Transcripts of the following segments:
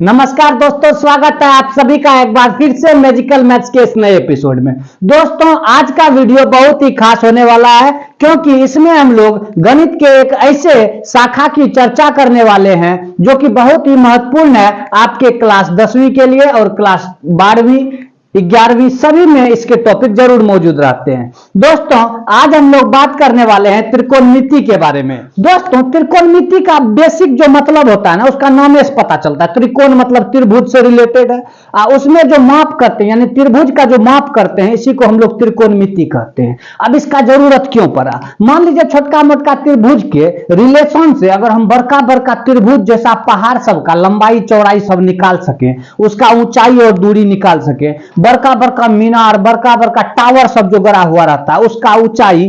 नमस्कार दोस्तों, स्वागत है आप सभी का एक बार फिर से मैजिकल मैथ्स के इस नए एपिसोड में। दोस्तों, आज का वीडियो बहुत ही खास होने वाला है क्योंकि इसमें हम लोग गणित के एक ऐसे शाखा की चर्चा करने वाले हैं जो कि बहुत ही महत्वपूर्ण है आपके क्लास 10वीं के लिए और क्लास 12वीं 11वीं सभी में इसके टॉपिक जरूर मौजूद रहते हैं। दोस्तों, आज हम लोग बात करने वाले हैं त्रिकोणमिति के बारे में। दोस्तों, त्रिकोणमिति का बेसिक जो मतलब होता है ना, उसका नाम से पता चलता है। त्रिकोण मतलब त्रिभुज से रिलेटेड है। उसमें जो माप करते हैं यानी त्रिभुज का जो माप करते हैं, इसी को हम लोग त्रिकोणमिति कहते हैं। अब इसका जरूरत क्यों पड़ा? मान लीजिए छोटका मोटका त्रिभुज के रिलेशन से अगर हम बड़का बड़का त्रिभुज जैसा पहाड़ सबका लंबाई चौड़ाई सब निकाल सके, उसका ऊंचाई और दूरी निकाल सके, बड़का बड़का मीनार बड़का बड़का टावर सब जो गड़ा हुआ रहता है उसका ऊंचाई,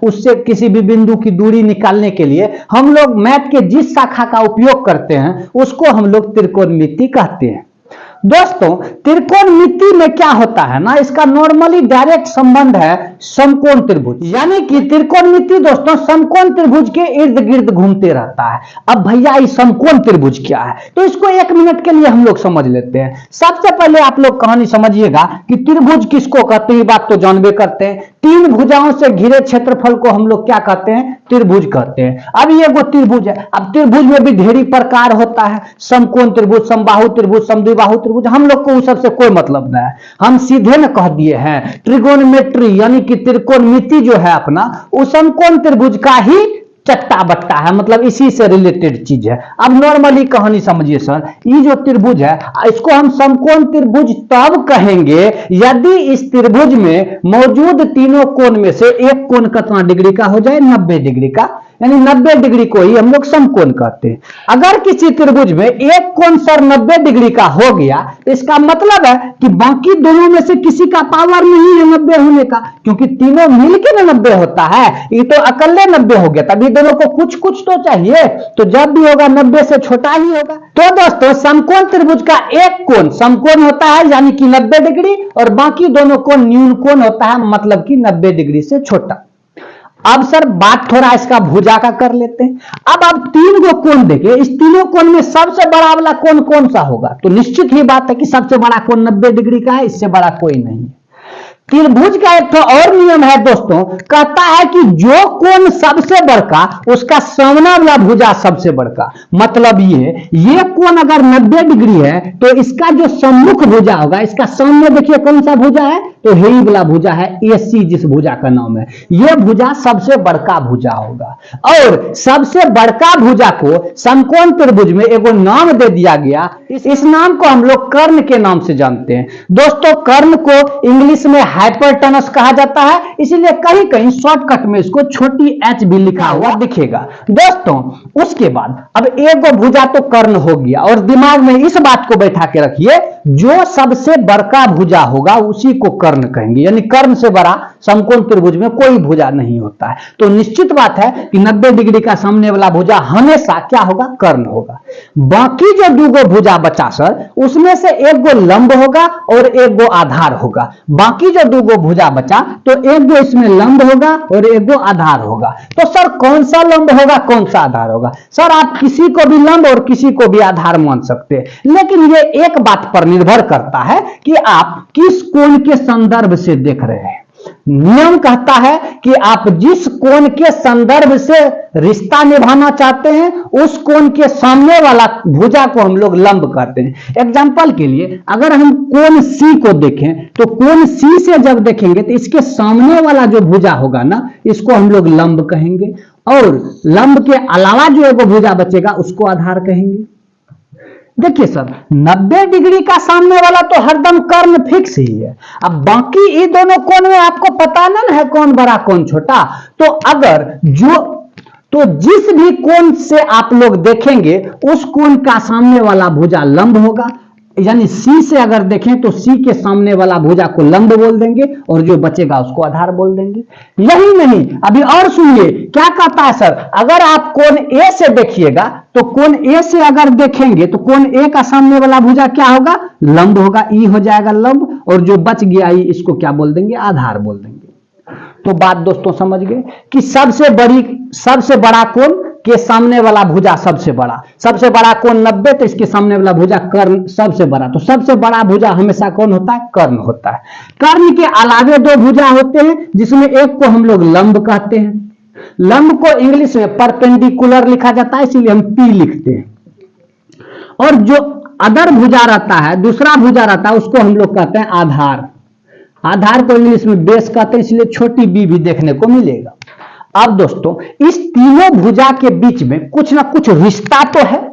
उससे किसी भी बिंदु की दूरी निकालने के लिए हम लोग मैथ के जिस शाखा का उपयोग करते हैं उसको हम लोग त्रिकोणमिति कहते हैं। दोस्तों, त्रिकोणमिति में क्या होता है ना, इसका नॉर्मली डायरेक्ट संबंध है समकोण त्रिभुज, यानी कि त्रिकोणमिति दोस्तों समकोण त्रिभुज के इर्द गिर्द घूमते रहता है। अब भैया ये समकोण त्रिभुज क्या है, तो इसको एक मिनट के लिए हम लोग समझ लेते हैं। सबसे पहले आप लोग कहानी समझिएगा कि त्रिभुज किसको कहते हैं, बात तो जानबे करते हैं। तीन भुजाओं से घिरे क्षेत्रफल को हम लोग क्या कहते हैं, त्रिभुज कहते हैं। अब ये वो त्रिभुज है। अब त्रिभुज में भी ढेरी प्रकार होता है, समकोण त्रिभुज, समबाहु त्रिभुज, समद्विबाहु त्रिभुज। हम लोग को उस सबसे कोई मतलब नहीं है, हम सीधे न कह दिए हैं ट्रिगोनोमेट्री यानी कि त्रिकोणमिति जो है अपना, उस समकोण त्रिभुज का ही चट्टा बट्टा है, मतलब इसी से रिलेटेड चीज है। अब नॉर्मली कहानी समझिए सर, ये जो त्रिभुज है इसको हम समकोण त्रिभुज तब कहेंगे यदि इस त्रिभुज में मौजूद तीनों कोण में से एक कोण कितना डिग्री का हो जाए, 90 डिग्री का, यानी 90 डिग्री को ही हम लोग समकोण कहते हैं। अगर किसी त्रिभुज में एक कोण सर 90 डिग्री का हो गया तो इसका मतलब है कि बाकी दोनों में से किसी का पावर नहीं है 90 होने का, क्योंकि तीनों मिलकर ना 90 होता है। ये तो अकेले 90 हो गया, तभी दोनों को कुछ कुछ तो चाहिए, तो जब भी होगा 90 से छोटा ही होगा। तो दोस्तों, समकोण त्रिभुज का एक कोण समकोण होता है यानी कि 90 डिग्री, और बाकी दोनों कोण न्यून कोण होता है, मतलब कि 90 डिग्री से छोटा। अब सर बात थोड़ा इसका भुजा का कर लेते हैं। अब आप तीन गो कोण देखिए, इस तीनों कोण में सबसे बड़ा वाला कोण कौन सा होगा? तो निश्चित ही बात है कि सबसे बड़ा कोण 90 डिग्री का है, इससे बड़ा कोई नहीं है। त्रिभुज का एक तो और नियम है दोस्तों, कहता है कि जो कोण सबसे बड़का उसका सामना वाला भुजा सबसे बड़का। मतलब ये कोण अगर 90 डिग्री है तो इसका जो सम्मुख भुजा होगा, इसका सामने देखिए कौन सा भुजा है, तो यही वाला भुजा है AC, जिस भुजा का नाम है। यह भुजा सबसे बड़का भुजा होगा, और सबसे बड़का भुजा को समकोण त्रिभुज में एगो नाम दे दिया गया। इस नाम को हम लोग कर्ण के नाम से जानते हैं। दोस्तों, कर्ण को इंग्लिश में हाइपरटनस कहा जाता है, इसीलिए कहीं कहीं शॉर्टकट में इसको छोटी h भी लिखा हुआ दिखेगा। दोस्तों, उसके बाद अब एक भुजा तो कर्ण हो गया, और दिमाग में इस बात को बैठा के रखिए, जो सबसे बड़का भुजा होगा उसी को कर्ण कहेंगे, यानी कर्ण से बड़ा समकोण त्रिभुज में कोई भुजा नहीं होता है। तो निश्चित बात है कि 90 डिग्री का सामने वाला भुजा हमेशा क्या होगा, कर्ण होगा। बाकी जो दो भुजा बचा सर, उसमें से एक गो लंब होगा और एक गो आधार होगा। बाकी जो दो भुजा बचा तो एक गो इसमें लंब होगा और एक गो आधार होगा। तो सर कौन सा लंब होगा, कौन सा आधार होगा? सर आप किसी को भी लंब और किसी को भी आधार मान सकते हैं, लेकिन ये एक बात पर निर्भर करता है कि आप किस कोण के संदर्भ से देख रहे हैं। नियम कहता है कि आप जिस कोण के संदर्भ से रिश्ता निभाना चाहते हैं उस कोण के सामने वाला भुजा को हम लोग लंब कहते हैं। एग्जांपल के लिए अगर हम कोण C को देखें तो कोण C से जब देखेंगे तो इसके सामने वाला जो भुजा होगा ना, इसको हम लोग लंब कहेंगे, और लंब के अलावा जो एक भुजा बचेगा उसको आधार कहेंगे। देखिए सर, 90 डिग्री का सामने वाला तो हरदम कर्ण फिक्स ही है। अब बाकी ये दोनों कोण में आपको पता ना है कौन बड़ा कौन छोटा, तो जिस भी कोण से आप लोग देखेंगे उस कोण का सामने वाला भुजा लंब होगा। यानी C से अगर देखें तो C के सामने वाला भुजा को लंब बोल देंगे और जो बचेगा उसको आधार बोल देंगे। यही नहीं, अभी और सुनिए क्या कहता है सर, अगर आप कोण A से देखिएगा तो कोण A से अगर देखेंगे तो कोण A का सामने वाला भुजा क्या होगा, लंब होगा, E हो जाएगा लंब, और जो बच गया E इसको क्या बोल देंगे, आधार बोल देंगे। तो बात दोस्तों समझ गए कि सबसे बड़ा कोण के सामने वाला भुजा सबसे बड़ा कौन 90, तो इसके सामने वाला भुजा कर्ण सबसे बड़ा, तो सबसे बड़ा भुजा हमेशा कौन होता है? कर्ण होता है। कर्ण के अलावे दो भुजा होते हैं जिसमें एक को हम लोग लंब कहते हैं। लंब को इंग्लिश में परपेंडिकुलर लिखा जाता है, इसीलिए हम पी लिखते हैं। और जो अदर भुजा रहता है, दूसरा भुजा रहता है, उसको हम लोग कहते हैं आधार। आधार को इंग्लिश में बेस कहते हैं, इसलिए छोटी बी भी देखने को मिलेगा। अब दोस्तों इस तीनों भुजा के बीच में कुछ ना कुछ रिश्ता तो है।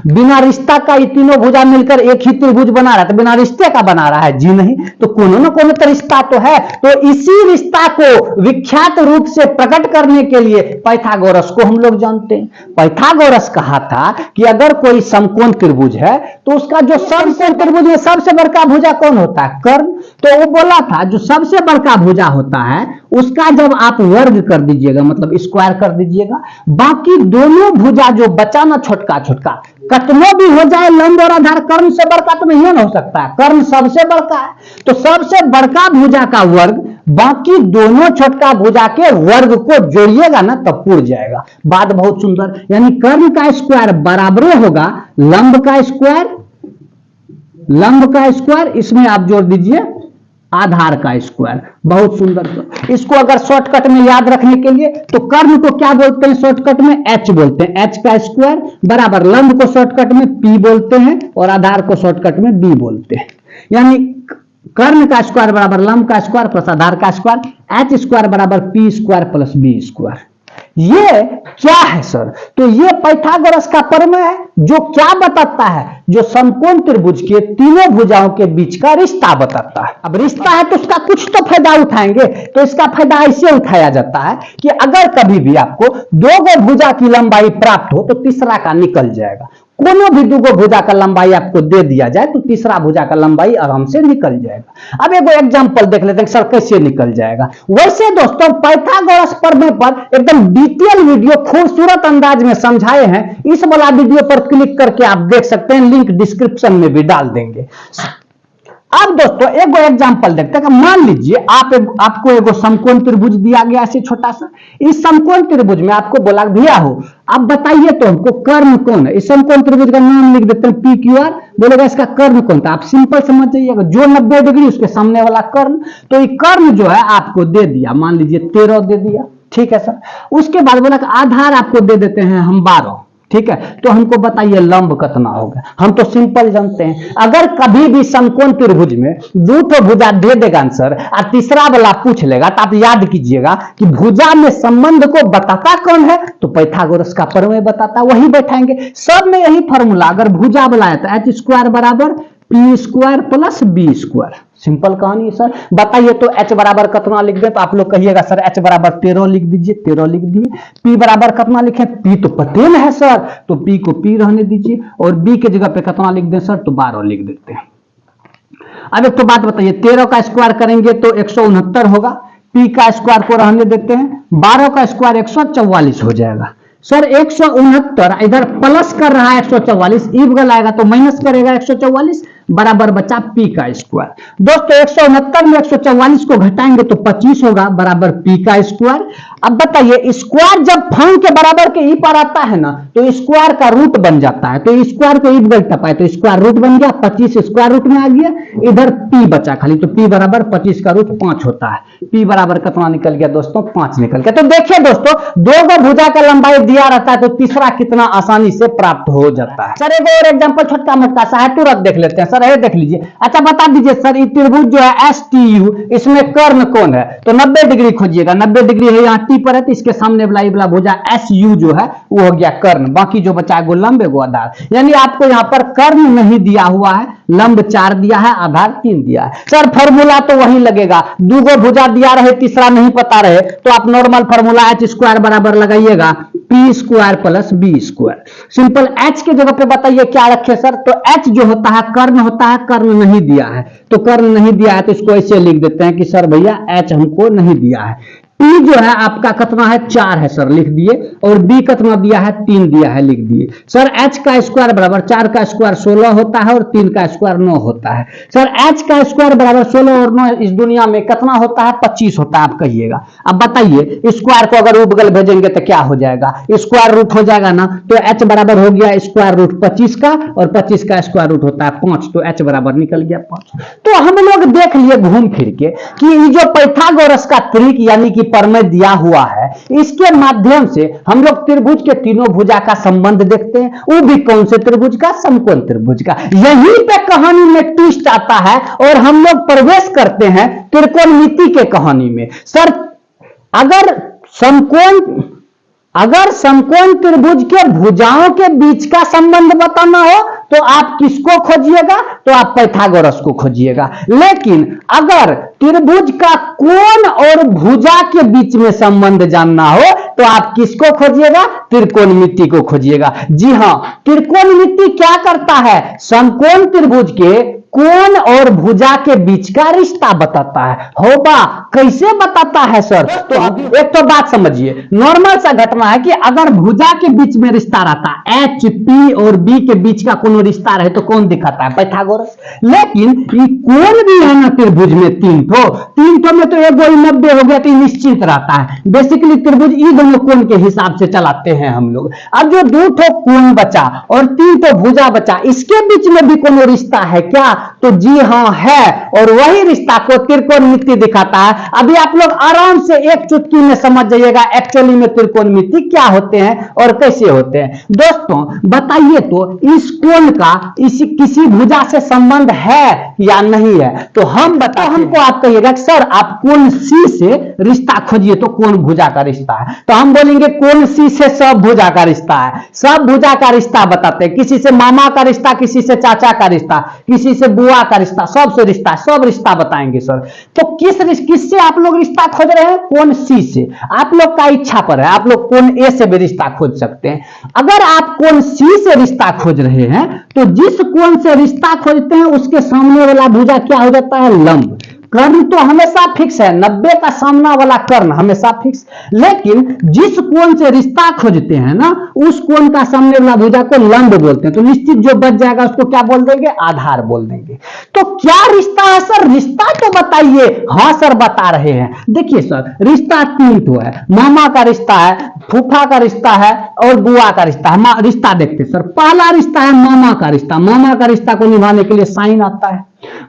बिना रिश्ता का ये तीनों भुजा मिलकर एक ही त्रिभुज बना रहा है, तो बिना रिश्ते का बना रहा है? जी नहीं, तो कोनो न कोनो तो रिश्ता तो है। तो इसी रिश्ता को विख्यात रूप से प्रकट करने के लिए पाइथागोरस को हम लोग जानते हैं। पाइथागोरस कहा था कि अगर कोई समकोण त्रिभुज है तो उसका जो समकोण त्रिभुज में सबसे बड़का भुजा कौन होता है? कर्ण। तो वो बोला था जो सबसे बड़का भुजा होता है उसका जब आप वर्ग कर दीजिएगा, मतलब स्क्वायर कर दीजिएगा, बाकी दोनों भुजा जो बचा ना छोटका छोटका, कतनो भी हो जाए लंब और आधार, कर्ण से बड़का तो नहीं हो सकता है, कर्ण सबसे बड़का है। तो सबसे बड़का भुजा का वर्ग बाकी दोनों छोटका भुजा के वर्ग को जोड़िएगा ना तब पूर जाएगा। बात बहुत सुंदर, यानी कर्ण का स्क्वायर बराबर होगा लंब का स्क्वायर, लंब का स्क्वायर इसमें आप जोड़ दीजिए आधार का स्क्वायर। बहुत सुंदर। इसको अगर शॉर्टकट में याद रखने के लिए तो कर्ण को क्या बोलते हैं शॉर्टकट में? एच बोलते हैं। एच का स्क्वायर बराबर लंब को शॉर्टकट में पी बोलते हैं और आधार को शॉर्टकट में बी बोलते हैं। यानी कर्ण का स्क्वायर बराबर लंब का स्क्वायर प्लस आधार का स्क्वायर, एच स्क्वायर बराबर P square plus B square. ये क्या है सर? तो ये पाइथागोरस का प्रमेय है जो क्या बताता है? जो समकोण त्रिभुज के तीनों भुजाओं के बीच का रिश्ता बताता है। अब रिश्ता है तो उसका कुछ तो फायदा उठाएंगे, तो इसका फायदा ऐसे उठाया जाता है कि अगर कभी भी आपको दो गो भुजा की लंबाई प्राप्त हो तो तीसरा का निकल जाएगा। कोनो भी दो भुजा का लंबाई आपको दे दिया जाए तो तीसरा भुजा का लंबाई आराम से निकल जाएगा। अब एक एग्जांपल देख लेते हैं सर कैसे निकल जाएगा। वैसे दोस्तों पाइथागोरस प्रमेय पर एकदम डिटेल वीडियो खूबसूरत अंदाज में समझाए हैं, इस वाला वीडियो पर क्लिक करके आप देख सकते हैं, लिंक डिस्क्रिप्शन में भी डाल देंगे। अब दोस्तों एक एग्जांपल देखते हैं। मान लीजिए आपको एगो समकोण त्रिभुज दिया गया ऐसे छोटा सा। इस समकोण त्रिभुज में आपको बोला भैया हो आप बताइए तो हमको कर्ण कौन है? इस समकोण त्रिभुज का नाम लिख देते हैं पी क्यू आर। बोलेगा इसका कर्ण कौन था? आप सिंपल समझ जाइएगा, जो 90 डिग्री उसके सामने वाला कर्ण। तो ये कर्ण जो है आपको दे दिया, मान लीजिए 13 दे दिया, ठीक है सर। उसके बाद बोला आधार आपको दे देते हैं हम 12, ठीक है। तो हमको बताइए लंब कितना होगा? हम तो सिंपल जानते हैं, अगर कभी भी समकोण त्रिभुज में दो तो भुजा दे देगा आंसर और तीसरा वाला पूछ लेगा तो आप याद कीजिएगा कि भुजा में संबंध को बताता कौन है? तो पाइथागोरस का प्रमेय बताता, वही बैठाएंगे। सब में यही फॉर्मूला, अगर भुजा बुलाया तो एच स्क्वायर बराबर P square plus B square. Simple कहानी है सर। बताइए तो एच बराबर कितना लिख दे? तो आप लोग कहिएगा सर एच बराबर 13 लिख दीजिए, 13 लिख दिए। पी बराबर कितना लिखे? पी तो पते में है सर, तो पी को पी रहने दीजिए और बी के जगह पे कितना लिख दें सर? तो 12 लिख देते हैं। अब एक तो बात बताइए, 13 का स्क्वायर करेंगे तो 169 होगा, पी का स्क्वायर को रहने देते हैं, 12 का स्क्वायर 144 हो जाएगा। सर 169 इधर प्लस कर रहा है 144, ई बगल आएगा तो माइनस करेगा 144, बराबर बचा पी का स्क्वायर। दोस्तों 169 में 144 को घटाएंगे तो 25 होगा, बराबर पी का स्क्वायर। अब बताइए स्क्वायर जब फंग के बराबर के ई पर आता है ना तो स्क्वायर का रूट बन जाता है, तो स्क्वायर को ई बगल टपाए तो स्क्वायर रूट बन गया, 25 स्क्वायर रूट में आ गया, इधर पी बचा खाली, तो पी बराबर 25 का रूट 5 होता है। पी बराबर कितना निकल गया दोस्तों? 5 निकल गया। तो देखिए दोस्तों दो गो भुजा का लंबाई दिया रहता है तो तीसरा कितना आसानी से प्राप्त हो जाता है। सर एक और एग्जांपल छोटका मोटका सा है, तुरंत देख लेते हैं सर, ये देख लीजिए। अच्छा बता दीजिए सर ये त्रिभुज जो है एस टी यू, इसमें कर्ण कौन है? तो 90 डिग्री खोजिएगा, 90 डिग्री है यहाँ टी पर है तो इसके सामने वाला भुजा एस यू जो है वो हो गया कर्ण, बाकी जो बचा है लंब एगो आधार। यानी आपको यहाँ पर कर्ण नहीं दिया हुआ है, लंब 4 दिया है, आधार 3 दिया है। सर फॉर्मूला तो वही लगेगा, दूगो भुजा दिया रहे तीसरा नहीं पता रहे तो आप नॉर्मल फॉर्मूला एच स्क्वायर बराबर लगाइएगा P square plus B square. Simple H के जगह पे बताइए क्या रखे सर? तो एच जो होता है कर्ण होता है, कर्ण नहीं दिया है, तो कर्ण नहीं दिया है तो इसको ऐसे लिख देते हैं कि सर भैया एच हमको नहीं दिया है। पी जो है आपका कितना है 4 है सर, लिख दिए, और बी कितना दिया है 3 दिया है, लिख दिए सर। एच का स्क्वायर बराबर 4 का स्क्वायर 16 होता है और 3 का स्क्वायर 9 होता है। सर एच का स्क्वायर बराबर 16 और 9 इस दुनिया में कितना होता है 25 होता है, आप कहिएगा। अब बताइए स्क्वायर को अगर उपगल भेजेंगे तो क्या हो जाएगा, स्क्वायर रूट हो जाएगा ना, तो एच बराबर हो गया स्क्वायर रूट 25 का, और 25 का स्क्वायर रूट होता है 5, तो एच बराबर निकल गया 5। तो हम लोग देख लिए घूम फिर के कि ये जो पाइथागोरस का त्रिक यानी कि प्रमेय दिया हुआ है, इसके माध्यम से हम लोग त्रिभुज के तीनों भुजा का संबंध देखते हैं, वो भी कौन से त्रिभुज का, समकोण त्रिभुज का। यहीं पे कहानी में ट्विस्ट आता है और हम लोग प्रवेश करते हैं त्रिकोणमिति के कहानी में। सर अगर समकोण त्रिभुज के भुजाओं के बीच का संबंध बताना हो तो आप किसको खोजिएगा, तो आप पाइथागोरस को खोजिएगा। लेकिन अगर त्रिभुज का कोण और भुजा के बीच में संबंध जानना हो तो आप किसको खोजिएगा, त्रिकोणमिति को खोजिएगा। जी हां, त्रिकोणमिति क्या करता है, समकोण त्रिभुज के कोण और भुजा के बीच का रिश्ता बताता है। होगा कैसे बताता है सर, तो एक तो बात समझिए, नॉर्मल सा घटना है कि अगर भुजा के बीच में रिश्ता रहता है, एच पी और बी के बीच का कोनो रिश्ता रहे तो कौन दिखाता है, पाइथागोरस। लेकिन ये कोण भी है ना त्रिभुज में तीन ठो में तो एक 90 हो गया तो निश्चित रहता है। बेसिकली त्रिभुज ये दोनों कोण के हिसाब से चलाते हैं हम लोग। अब जो 2 ठो कोण बचा और 3 ठो भुजा बचा, इसके बीच में भी कोनो रिश्ता है क्या, तो जी हां है, और वही रिश्ता को त्रिकोणमिति दिखाता है। अभी आप लोग आराम से एक चुटकी में समझ जाइएगा एक्चुअली में त्रिकोणमिति क्या होते हैं और कैसे होते हैं। दोस्तों बताइए तो इस कोण का किसी भुजा से संबंध है या नहीं है, तो हम बताओ, हमको आप कहिएगा सर आप कोण सी से रिश्ता खोजिए तो कोण भुजा का रिश्ता है, तो हम बोलेंगे कोण सी से सब भुजा का रिश्ता है, सब भुजा का रिश्ता बताते हैं, किसी से मामा का रिश्ता, किसी से चाचा का रिश्ता, किसी से बुआ का रिश्ता, सबसे रिश्ता, सब रिश्ता बताएंगे सर। तो किससे आप लोग रिश्ता खोज रहे हैं, कोण सी से। आप लोग का इच्छा पर है, आप लोग कोण ए से भी रिश्ता खोज सकते हैं। अगर आप कोण सी से रिश्ता खोज रहे हैं तो जिस कोण से रिश्ता खोजते हैं उसके सामने वाला भुजा क्या हो जाता है, लंब। कर्ण तो हमेशा फिक्स है, 90 का सामना वाला कर्ण हमेशा फिक्स। लेकिन जिस कोण से रिश्ता खोजते हैं ना, उस कोण का सामने वाला भुजा को लंब बोलते हैं, तो निश्चित जो बच जाएगा उसको क्या बोल देंगे, आधार बोल देंगे। तो क्या रिश्ता है सर, रिश्ता तो बताइए। हाँ सर बता रहे हैं, देखिए सर रिश्ता 3 तो है, मामा का रिश्ता है, फूफा का रिश्ता है और बुआ का रिश्ता है। रिश्ता देखते सर, पहला रिश्ता है मामा का रिश्ता। मामा का रिश्ता को निभाने के लिए साइन आता है,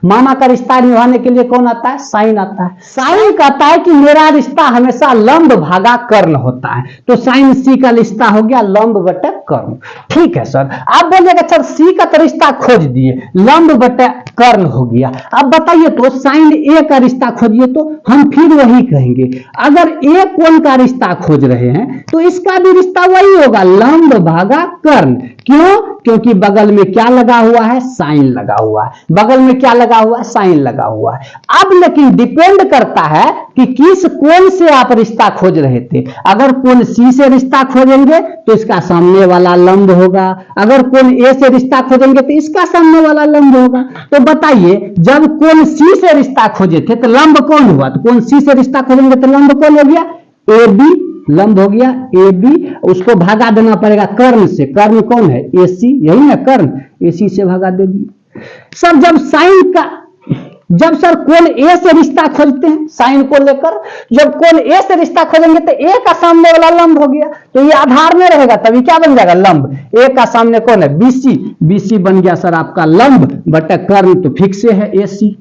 मामा का रिश्ता निभाने के लिए कौन आता है, साइन आता है। साइन कहता है कि मेरा रिश्ता हमेशा लंब भागा कर्ण होता है, तो साइन सी का रिश्ता हो गया लंब बटे कर्ण। ठीक है सर, आप बोलिएगा सर सी का तो रिश्ता खोज दिए, लंब बटे कर्ण हो गया। अब बताइए तो साइन ए का रिश्ता खोजिए, तो हम फिर वही कहेंगे, अगर ए कोण का रिश्ता खोज रहे हैं तो इसका भी रिश्ता वही होगा, लंब भागा कर्ण। क्यों, क्योंकि बगल में क्या लगा हुआ है, साइन लगा हुआ है, बगल में क्या लगा हुआ है, साइन लगा हुआ है। अब लेकिन डिपेंड करता है कि किस कोण से आप रिश्ता खोज रहे थे। अगर कोण सी से रिश्ता खोजेंगे तो इसका सामने वाला लंब होगा, अगर कोण ए से रिश्ता खोजेंगे तो इसका सामने वाला लंब होगा। तो बताइए जब कोण सी से रिश्ता खोजे थे तो लंब कौन हुआ, तो कोण सी से रिश्ता खोजेंगे तो लंब कौन हो गया, ए बी, लंब हो गया ए बी, उसको भागा देना पड़ेगा कर्ण से। कर्ण कौन है, ए सी, यही ना कर्ण, ए सी से भागा दे दिए। सर जब सर कोण ए से रिश्ता खोजते हैं साइन को लेकर, जब कोण ए से रिश्ता खोजेंगे तो ए का सामने वाला लंब हो गया, तो ये आधार में रहेगा, तभी क्या बन जाएगा, लंब। ए का सामने कौन है, बीसी, बीसी बन गया सर आपका लंब बटे कर्ण, तो फिक्स है ए सी।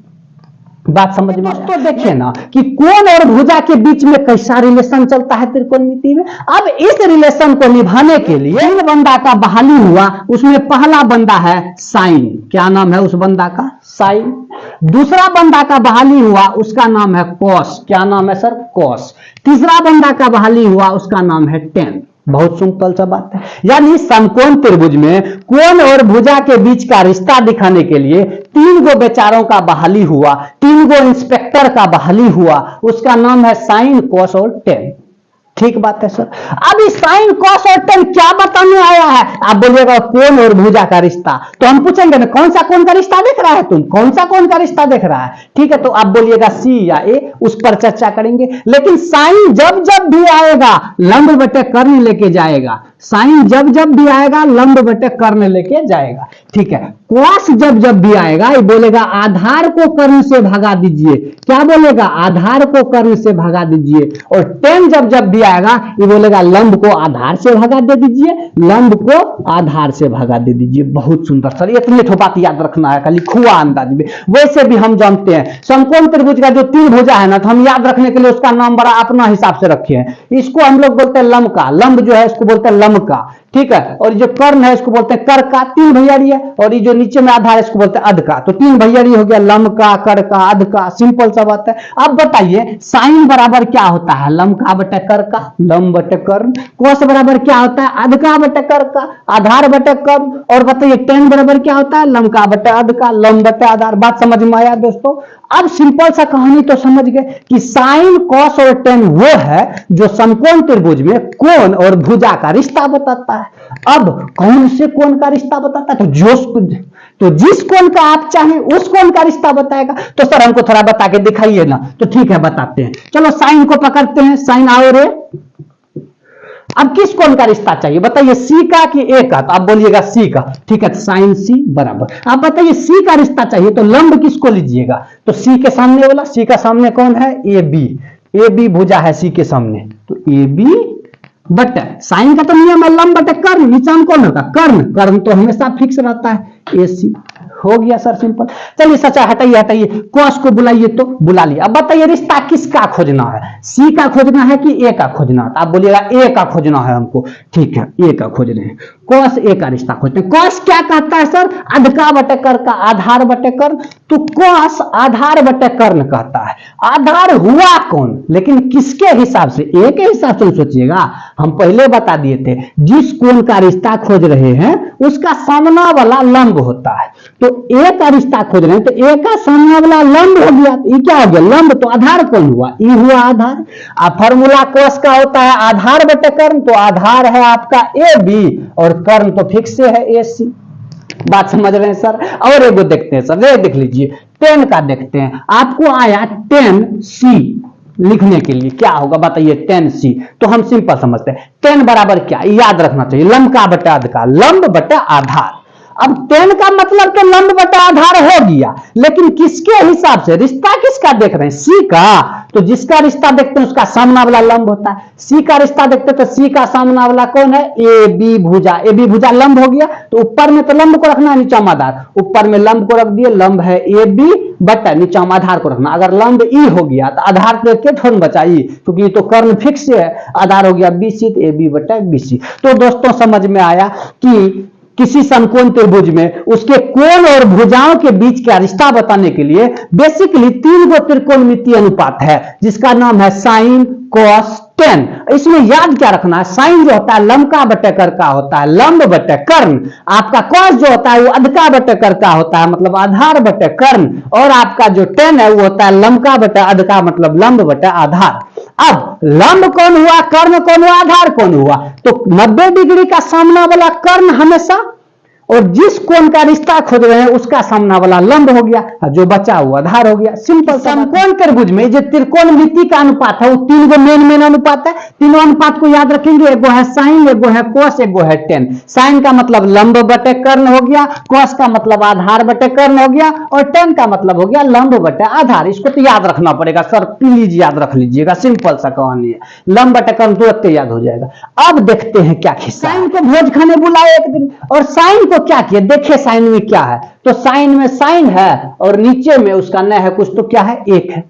बात समझ में। तो देखिए ना कि कोण और भुजा के बीच में कैसा रिलेशन चलता है त्रिकोणमिति में। अब इस रिलेशन को निभाने के लिए 3 बंदा का बहाली हुआ, उसमें पहला बंदा है साइन, क्या नाम है उस बंदा का, साइन। दूसरा बंदा का बहाली हुआ उसका नाम है कॉस, क्या नाम है सर, कॉस। तीसरा बंदा का बहाली हुआ उसका नाम है टेन। बहुत सिंपल सा बात है, यानी समकोण त्रिभुज में कोण और भुजा के बीच का रिश्ता दिखाने के लिए 3 गो बेचारों का बहाली हुआ, 3 गो इंस्पेक्टर का बहाली हुआ, उसका नाम है साइन, कॉस और टेन। ठीक बात है सर। अब इस साइन कॉस और टेन क्या बताने आया है? आप बोलिएगा कोण और भुजा का रिश्ता, तो हम पूछेंगे ना कौन सा कोण का रिश्ता देख रहा है तुम, कौन सा कोण का रिश्ता देख रहा है? ठीक है, तो आप बोलिएगा सी या ए, उस पर चर्चा करेंगे। लेकिन साइन जब जब भी आएगा लंब बटे कर्ण लेके जाएगा, साइन जब जब भी आएगा लंब बटे कर्ण लेके जाएगा। ठीक है, कॉस जब जब भी आएगा ये बोलेगा आधार को कर्ण से भगा दीजिए, क्या बोलेगा? आधार को कर्ण से भगा दीजिए। और टेन जब जब भी आएगा ये बोलेगा लंब को आधार से भगा दे दीजिए, लंब को आधार से भगा दे दीजिए। बहुत सुंदर सर, इतने तो बात याद रखना है खाली खुआ अंदाज में। वैसे भी हम जानते हैं समकोण त्रिभुज का जो तीन भुजा है ना, तो हम याद रखने के लिए उसका नाम बड़ा अपना हिसाब से रखे हैं। इसको हम लोग बोलते हैं लंब का, लंब जो है इसको बोलते हैं लंब का। ठीक है, और जो कर्ण है इसको बोलते हैं कर का, तीन भैयारी है। और ये जो नीचे में आधार है इसको बोलते हैं अध का। तो तीन भैयारी हो गया, लंब का, कर का, अध का। सिंपल सा बात है। अब बताइए साइन बराबर क्या होता है? लंब का बटे कर का, लंब बटे कर्ण। कोस बराबर क्या होता है? अध का बटे कर का, आधार बटे कर्ण। और बताइए टेन बराबर क्या होता है? लंब का बटे अध का, लंब बटे आधार। बात समझ में आया दोस्तों? अब सिंपल सा कहानी तो समझ गए कि साइन कॉस और टेन वो है जो समकोण त्रिभुज में कोण और भुजा का रिश्ता बताता है। अब कौन से कोण का रिश्ता बताता है? तो जिस कोण का आप चाहें उस कोण का रिश्ता बताएगा। तो सर हमको थोड़ा बता के दिखाइए ना। तो ठीक है बताते हैं, चलो साइन को पकड़ते हैं। साइन आओ रे। अब किस कोण का रिश्ता चाहिए बताइए, सी का कि ए का? तो आप बोलिएगा सी का। ठीक है, साइन सी बराबर। आप बताइए सी का रिश्ता चाहिए तो लंब किसको लीजिएगा? तो सी के सामने वाला, सी का सामने कौन है? A B. ए बी भुजा है सी के सामने, तो ए बी बटे साइन का तो नियम है लंब बटे कर्ण। नीचा में कौन होगा? कर्ण। कर्ण तो हमेशा फिक्स रहता है, ए सी। हो गया सर सिंपल। चलिए सचा हटाइए हटाइए, कॉस को बुलाइए तो बुला लिया। अब बताइए रिश्ता किसका खोजना है? सी का खोजना है कि ए का खोजना है? आप बोलिएगा ए का खोजना है हमको। ठीक है, ए का खोज रहे हैं। कॉस ए का रिश्ता खोजते हैं। कॉस क्या कहता है सर? अध का बटे कर का, आधार बटे कर्ण। तो कॉस आधार बटे कर्ण कहता है। आधार हुआ कौन, लेकिन किसके हिसाब से? ए के हिसाब से सोचिएगा। हम पहले बता दिए थे जिस कोण का रिश्ता खोज रहे हैं उसका सामना वाला लंब होता है। तो ए का रिश्ता खोज रहे हैं तो ए का सामने वाला लंब हो गया। ये क्या हो गया? लंब। तो आधार कौन हुआ? ई हुआ आधार। अब फॉर्मूला कॉस का होता है आधार बटे कर्ण। तो आधार है आपका ए बी और कर्ण तो फिक्स है ए सी। बात समझ रहे हैं सर? और एगो देखते हैं सर, ये देख लीजिए टेन का देखते हैं। आपको आया टेन सी लिखने के लिए, क्या होगा बताइए? टेन सी। तो हम सिंपल समझते हैं टेन बराबर क्या याद रखना चाहिए? लंब का बटे अध का, लंब बटे आधार। अब टेन का मतलब तो लंब बटा आधार हो गया, लेकिन किसके हिसाब से? रिश्ता किसका देख रहे हैं? सी का। तो जिसका रिश्ता देखते हैं उसका सामना वाला लंब होता है। सी का रिश्ता देखते हैं तो सी का सामना वाला कौन है? ए बी भुजा। ए बी भुजा लंब हो गया, तो ऊपर में तो लंब को रखना है, नीचा में आधार। ऊपर में लंब को रख दिए, लंब है ए बी बटा नीचा में आधार को रखना। अगर लंब ई हो गया तो आधार पे के थोड़ा बचाई, क्योंकि ये तो कर्ण फिक्स है। आधार हो गया बी सी, तो ए बी बटा बी सी। तो दोस्तों समझ में आया कि किसी समकोण त्रिभुज में उसके कोण और भुजाओं के बीच का रिश्ता बताने के लिए बेसिकली तीन गो त्रिकोणमितीय अनुपात है, जिसका नाम है साइन कॉस टेन। इसमें याद क्या रखना है? साइन जो होता है लंब का बटे कर का होता है, लंब बटे कर्ण। आपका कॉस जो होता है वो अध का बटे कर का होता है, मतलब आधार बटे कर्ण। और आपका जो टेन है वो होता है लंब का बटे अध का, मतलब लंब बटे आधार। अब लंब कौन हुआ, कर्ण कौन हुआ, आधार कौन हुआ? तो 90 डिग्री का सामना वाला कर्ण हमेशा, और जिस कोण का रिश्ता खोज रहे हैं उसका सामना वाला लंब हो गया, जो बचा हुआ आधार हो गया। सिंपल। समकोण त्रिभुज में जो त्रिकोणमिति का अनुपात है वो तीन गो मेन अनुपात है। तीनों अनुपात को याद रखेंगे, एगो है साइन, एगो है कॉस, एगो है टेन। साइन का मतलब लंब बटे कर्ण हो गया, कॉस का मतलब आधार बटे कर्ण हो गया, और टेन का मतलब हो गया लंब बटे आधार। इसको तो याद रखना पड़ेगा सर, प्लीज याद रख लीजिएगा। सिंपल सा कहानी है, लंब बटे कर्ण तुरंत याद हो जाएगा। अब देखते हैं क्या खिस्सा। साइन को भोज खाने बुलाए एक दिन, और साइन क्या किया देखिए साइन में क्या है। तो साइन में साइन है और नीचे में उसका न है कुछ, तो क्या है? एक है।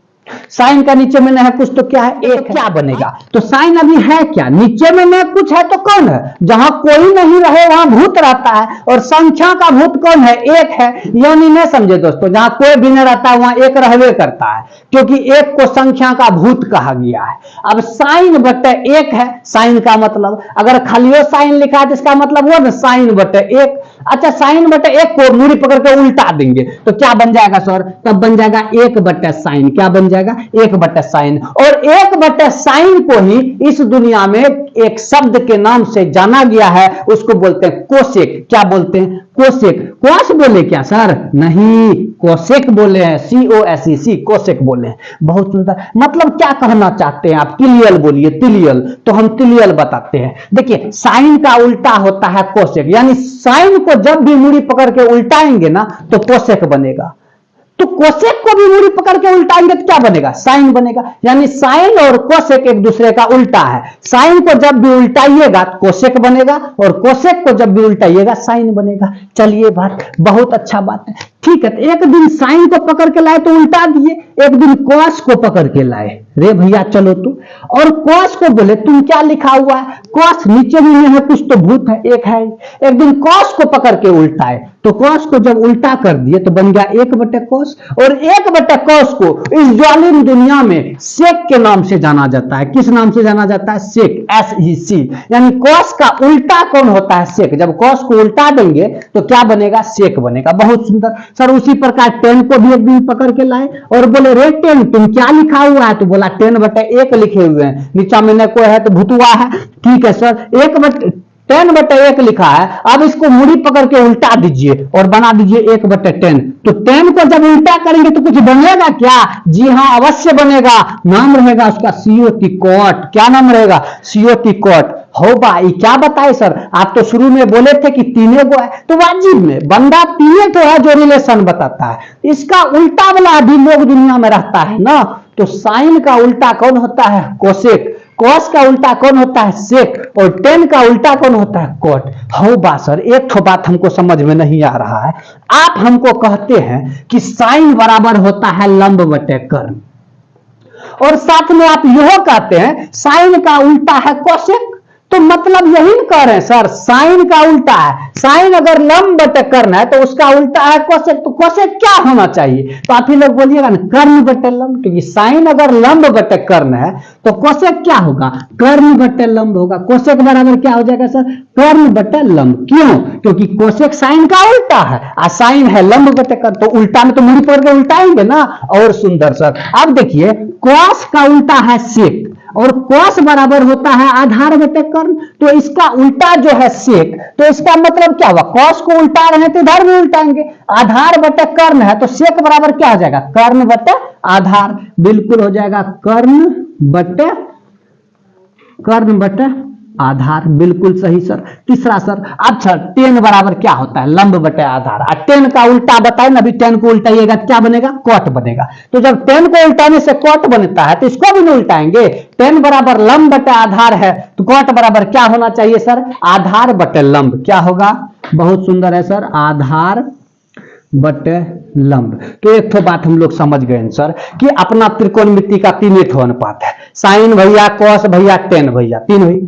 साइन का नीचे में न है कुछ तो क्या है? एक। तो क्या बनेगा? तो साइन अभी है क्या? नीचे में न कुछ है तो कौन है? जहां कोई नहीं रहे वहां भूत रहता है, और संख्या का भूत कौन है? एक है। यानी नहीं समझे दोस्तों, जहां कोई भी नहीं रहता वहां एक रहवे करता है, क्योंकि एक को संख्या का भूत कहा गया है। अब साइन बटे एक है, साइन का मतलब अगर खालियो साइन लिखा है तो इसका मतलब हुआ ना साइन बटे एक। अच्छा साइन बटे एक को मूड़ी पकड़ के उल्टा देंगे तो क्या बन जाएगा सर? तब बन जाएगा एक बटे साइन। क्या बन जाएगा? एक बटे साइन। और एक बटे साइन को ही इस दुनिया में एक शब्द के नाम से जाना गया है, उसको बोलते हैं कोसेक। क्या बोलते हैं? कोसेक। कोस बोले क्या सर? नहीं, कोसेक बोले हैं, COSEC, कोसेक बोले हैं। बहुत सुंदर। मतलब क्या कहना चाहते हैं आप? तिलियल बोलिए, तिलियल। तो हम तिलियल बताते हैं। देखिए साइन का उल्टा होता है कोसेक, यानी साइन को जब भी मूड़ी पकड़ के उल्टाएंगे ना तो कोसेक बनेगा। तो कोसेक को भी मूड़ी पकड़ के उल्टाएंगे तो क्या बनेगा? साइन बनेगा। यानी साइन और कोसेक एक दूसरे का उल्टा है। साइन को जब भी उल्टाइएगा तो कोसेक बनेगा और कोसेक को जब भी उल्टाइएगा साइन बनेगा। चलिए बात बहुत अच्छा बात है, ठीक है। तो एक दिन साइन को पकड़ के लाए तो उल्टा दिए, एक दिन कोस को पकड़ के लाए, रे भैया चलो तू, और कोस को बोले तुम क्या लिखा हुआ है? कोस नीचे भी नहीं है, कुछ तो भूत है, एक है। एक दिन कोस को पकड़ के उल्टाए तो कोस को जब उल्टा कर दिए तो बन गया एक बटे कोस, और एक बटे कोस को इस जालिम दुनिया में सेक के नाम से जाना जाता है। किस नाम से जाना जाता है? सेक, SEC। यानी कोस का उल्टा कौन होता है? सेक। जब कोस को उल्टा देंगे तो क्या बनेगा? सेक बनेगा। बहुत सुंदर सर। उसी प्रकार टेन को भी एक दिन पकड़ के लाए और बोले रे टेन तुम क्या लिखा हुआ है? तो बोला 10 बटे 1 लिखे हुए हैं, नीचा में न कोई है तो भुतुआ है। ठीक है सर, 10 बटे 1 लिखा है। अब इसको मुड़ी पकड़ के उल्टा दीजिए और बना दीजिए 1 बटे 10। तो 10 को जब उल्टा करेंगे तो कुछ बनेगा क्या? जी हाँ अवश्य बनेगा। नाम रहेगा उसका COT, कोट। क्या नाम रहेगा? COT, cot. हो भाई क्या बताए सर? आप तो शुरू में बोले थे कि तीने को है, तो वाजिब में बंदा तीने तो है जो रिलेशन बताता है। इसका उल्टा वाला भी लोग दुनिया में रहता है ना। तो साइन का उल्टा कौन होता है? कोसेक। कोस का उल्टा कौन होता है? सेक। और 10 का उल्टा कौन होता है? कोट। हो बा सर, एक तो बात हमको समझ में नहीं आ रहा है। आप हमको कहते हैं कि साइन बराबर होता है लंब बटे कर्ण, और साथ में आप यह कहते हैं साइन का उल्टा है कोसेक। तो मतलब यही कह रहे हैं सर, साइन का उल्टा है। साइन अगर लंब बटे कर्ण है तो उसका उल्टा है कोसेक। तो कोसेक क्या होना चाहिए? तो आप ही लोग बोलिएगा ना कर्ण बटे लंब, क्योंकि साइन अगर लंब बटे कर्ण है तो कोसेक क्या होगा? कर्ण बटे लंब होगा। कोसेक बराबर क्या हो जाएगा सर? कर्ण बटे लंब। क्यों? क्योंकि कोसेक साइन का उल्टा है और साइन है लंब बटे कर्ण, तो उल्टा में तो मुड़ी पकड़ के उल्टाएंगे ना। और सुंदर सर, अब देखिए कोस का उल्टा है सेक, और कोस बराबर होता है आधार बटे कर्ण। तो इसका उल्टा जो है सेक, तो इसका मतलब क्या हुआ? कोस को उल्टा रहे हैं तो इधर भी उल्टाएंगे। आधार बटे कर्ण है तो सेक बराबर क्या हो जाएगा? कर्ण बटे आधार। बिल्कुल हो जाएगा कर्ण बटे आधार। बिल्कुल सही सर। तीसरा सर, अच्छा 10 बराबर क्या होता है? लंब बटे आधार। और 10 का उल्टा बताए ना, अभी 10 को उल्टाइएगा क्या बनेगा? कोट बनेगा। तो जब 10 को उल्टाने से कोट बनता है तो इसको भी नहीं उल्टाएंगे। 10 बराबर लंब बटे आधार है तो कोट बराबर क्या होना चाहिए सर? आधार बटे लंब। क्या होगा? बहुत सुंदर है सर, आधार बटे लंब। तो एक तो बात हम लोग समझ गए सर कि अपना त्रिकोणमिति का 3 अनुपात है। साइन भैया, कोस भैया, 10 भैया, 3 हुई।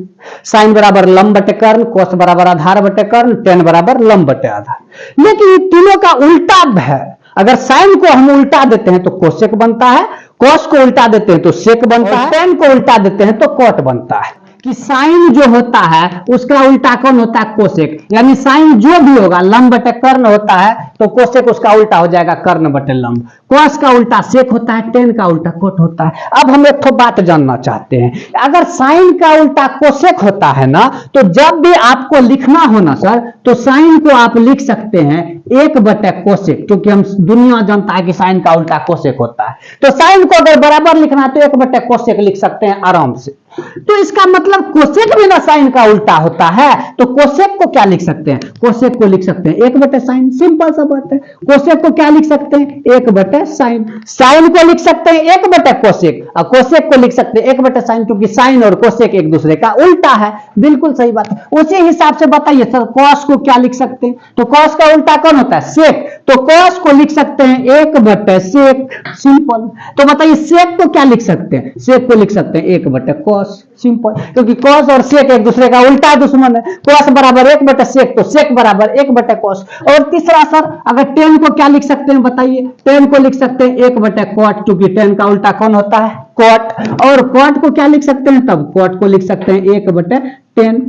साइन बराबर लंब बटे कर्ण, कोस बराबर आधार बटे कर्ण, 10 बराबर लंब बटे आधार। लेकिन ये तीनों का उल्टा है। अगर साइन को हम उल्टा देते हैं तो कोसेक बनता है, कोस को उल्टा देते हैं तो सेक बनता है, 10 को उल्टा देते हैं तो कोट बनता है। कि साइन जो होता है उसका उल्टा कौन होता है? कोसेक। यानी साइन जो भी होगा लंब बटे कर्ण होता है तो कोसेक उसका उल्टा हो जाएगा कर्ण बटे लंब। कोस का उल्टा सेक होता है, 10 का उल्टा कोट होता है। अब हम एक बात जानना चाहते हैं, अगर साइन का उल्टा कोसेक होता है ना, तो जब भी आपको लिखना हो ना सर, तो साइन को आप लिख सकते हैं 1 बटे कोसेक, क्योंकि हम दुनिया जानता है कि साइन का उल्टा कोसेक होता है। तो साइन को अगर बराबर लिखना है तो 1 बटे कोसेक लिख सकते हैं आराम से। तो इसका मतलब कोसेक भी ना साइन का उल्टा होता है, तो कोसेक को क्या लिख सकते हैं? कोसेक को लिख सकते हैं 1 बटे साइन। सिंपल सा बात है। कोसेक को क्या लिख सकते हैं? 1 बटे साइन। साइन को लिख सकते हैं 1 बटे कोसेक, और कोसेक को लिख सकते हैं 1 बटे साइन, क्योंकि साइन और कोसेक एक दूसरे का उल्टा है। बिल्कुल सही बात है। उसी हिसाब से बताइए सर, कोस को क्या लिख सकते हैं? तो कोस का उल्टा कौन होता है? सेक। तो कोस को लिख सकते हैं 1 बटे सेक। सिंपल। तो बताइए सेक को क्या लिख सकते हैं? सेक को लिख सकते हैं 1 बटे कोस। सिंपल, क्योंकि कोस और सेक एक दूसरे का उल्टा दुश्मन है। कोस बराबर 1 बटे सेक, तो सेक बराबर 1 बटे कोस। और तीसरा सर, अगर 10 को क्या लिख सकते हैं बताइए? 10 को लिख सकते हैं 1 बटे कोट, क्योंकि 10 का उल्टा कौन होता है? कोट। और कोट को क्या लिख सकते हैं? तब कोट को लिख सकते हैं 1 बटे 10।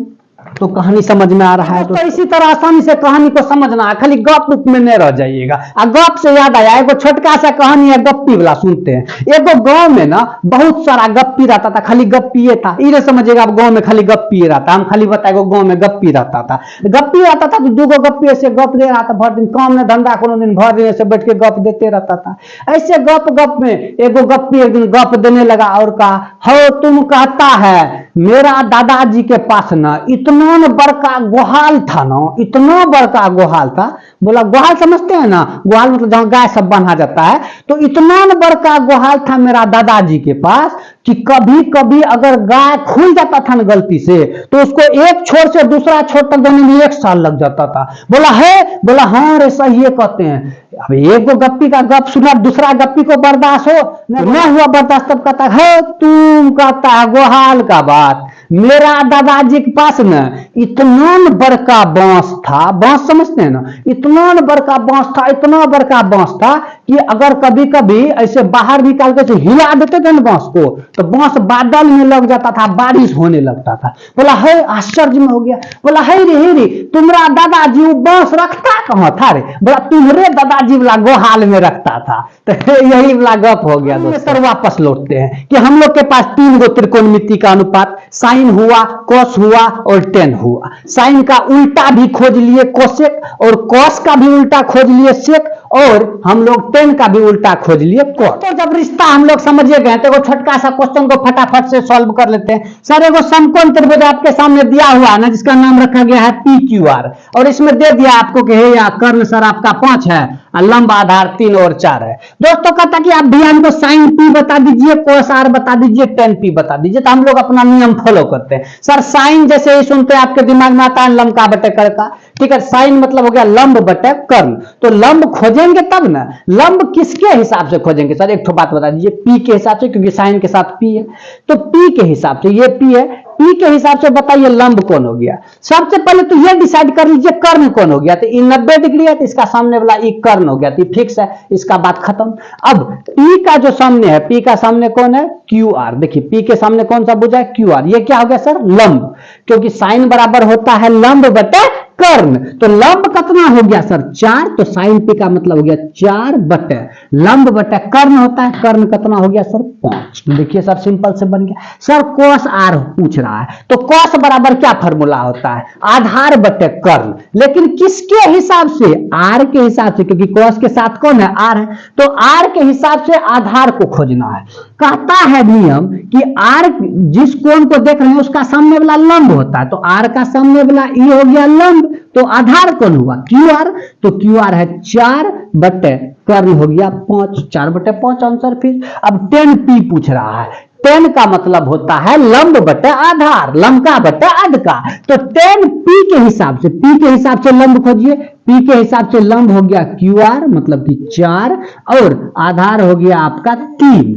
तो कहानी समझ में आ रहा है। तो इसी तरह आसानी से कहानी को समझना है, खाली गप में नहीं रह जाइएगा। गप से याद आया, एगो छोटका सा कहानी है गप्पी वाला, सुनते हैं। एगो गांव में ना बहुत सारा गप्पी रहता था, खाली गप्पीए था। ये समझिएगा आप गांव में खाली गप्पी रहता, हम खाली बताएगो गांव में गप्पी रहता था। गप्पी रहता था तो दूगो गप्पी ऐसे गप दे रहा था, भर दिन काम में धंधा, कोनो दिन भर दिन ऐसे बैठ के गप देते रहता था। ऐसे गप गप में एगो गप्पी एक दिन गप देने लगा और कहा, हो तुम कहता है मेरा दादाजी के पास ना इतना बड़का गोहाल था ना, इतना बड़का गोहाल था। बोला गोहाल समझते हैं ना, गोहाल मतलब जहां गाय सब बंधा जाता है। तो इतना बड़का गोहाल था मेरा दादाजी के पास कि कभी कभी अगर गाय खुल जाता था ना गलती से, तो उसको एक छोर से दूसरा छोर तक जाने में 1 साल लग जाता था। बोला है, बोला हाँ रे सही है कहते हैं। अब एक गो गप्पी का गप सुना, दूसरा गप्पी को बर्दाश्त हो नहीं हुआ बर्दाश्त, तब कहता है तुम कहता है गोहाल का बात, मेरा दादाजी के पास ना इतना बड़का बांस था। बांस समझते हैं ना, इतना बड़का बांस था, इतना बड़का बांस था कि अगर कभी कभी ऐसे बाहर निकाल के हिला देते थे ना बांस को, तो बांस बादल में लग जाता था, बारिश होने लगता था। बोला है, आश्चर्य में हो गया। बोला है रे तुम्हारा दादाजी वो बांस रखता कहां था रे? बोला तुम्हारे दादाजी वाला गोहाल में रखता था। तो यही वाला गप हो गया। दोस्तों वापस लौटते हैं कि हम लोग के पास 3 गो त्रिकोणमिति का अनुपात, साइन हुआ, कॉस हुआ और टेन हुआ। साइन का उल्टा भी खोज लिए कोसेक, और कॉस का भी उल्टा खोज लिए सेक, और हम लोग टेन का भी उल्टा खोज लिए कॉट। तो जब रिश्ता हम लोग समझे गए तो छोटका सा क्वेश्चन को फटाफट से सॉल्व कर लेते हैं। सर एगो समकोण त्रिभुज आपके सामने दिया हुआ है ना, जिसका नाम रखा गया है PQR, और इसमें दे दिया आपको कि हे या कर्ण सर आपका 5 है, लंब आधार 3 और 4 है। दोस्तों कहता कि आप भैया हमको साइन P बता दीजिए, कोस R बता दीजिए, टेन P बता दीजिए। तो हम लोग अपना नियम फॉलो करते हैं। सर साइन जैसे ही सुनते हैं आपके दिमाग में आता है लंब का बटे कर्ण का, ठीक है। साइन मतलब हो गया लंब बटे कर्ण। तो लंब खोजेंगे तब ना, लंब किसके हिसाब से खोजेंगे? सर एक बात बता दीजिए, P के हिसाब से, क्योंकि साइन के साथ P है। तो P के हिसाब से, ये P है, P के हिसाब से बताइए लंब कौन हो गया। सबसे पहले तो ये डिसाइड कर लीजिए कर्ण कौन हो गया। तो ये 90 डिग्री है तो इसका सामने वाला ये कर्ण हो गया, तो फिक्स है, इसका बात खत्म। अब P का जो सामने है, P का सामने कौन है? QR। देखिए P के सामने कौन सा भुजा है? QR। ये क्या हो गया सर? लंब, क्योंकि साइन बराबर होता है लंब बटे कर्ण। तो लंब कितना हो गया सर? 4। तो साइन P का मतलब हो गया 4 बटे लंब बटे कर्ण होता है, कर्ण कितना हो गया सर? 5। देखिए सर सिंपल से बन गया। सर कोस R पूछ रहा है, तो कोस बराबर क्या फॉर्मूला होता है? आधार बटे कर्ण। लेकिन किसके हिसाब से? R के हिसाब से, क्योंकि कोस के साथ कौन है? R है। तो R के हिसाब से आधार को खोजना है। कहता है नियम कि R जिस कोण को देख रहे हैं उसका सामने वाला लंब होता है। तो R का सामने वाला ये हो गया लंब, तो आधार कौन हुआ? QR। तो QR है 4 बटे कर्ण हो गया 5, 4 बटे 5 आंसर। फिर अब 10P पूछ रहा है। 10 का मतलब होता है लंब बटे आधार, लंब का बटे अध का। तो 10P के हिसाब से, P के हिसाब से लंब खोजिए। P के हिसाब से लंब हो गया QR मतलब कि 4, और आधार हो गया आपका 3,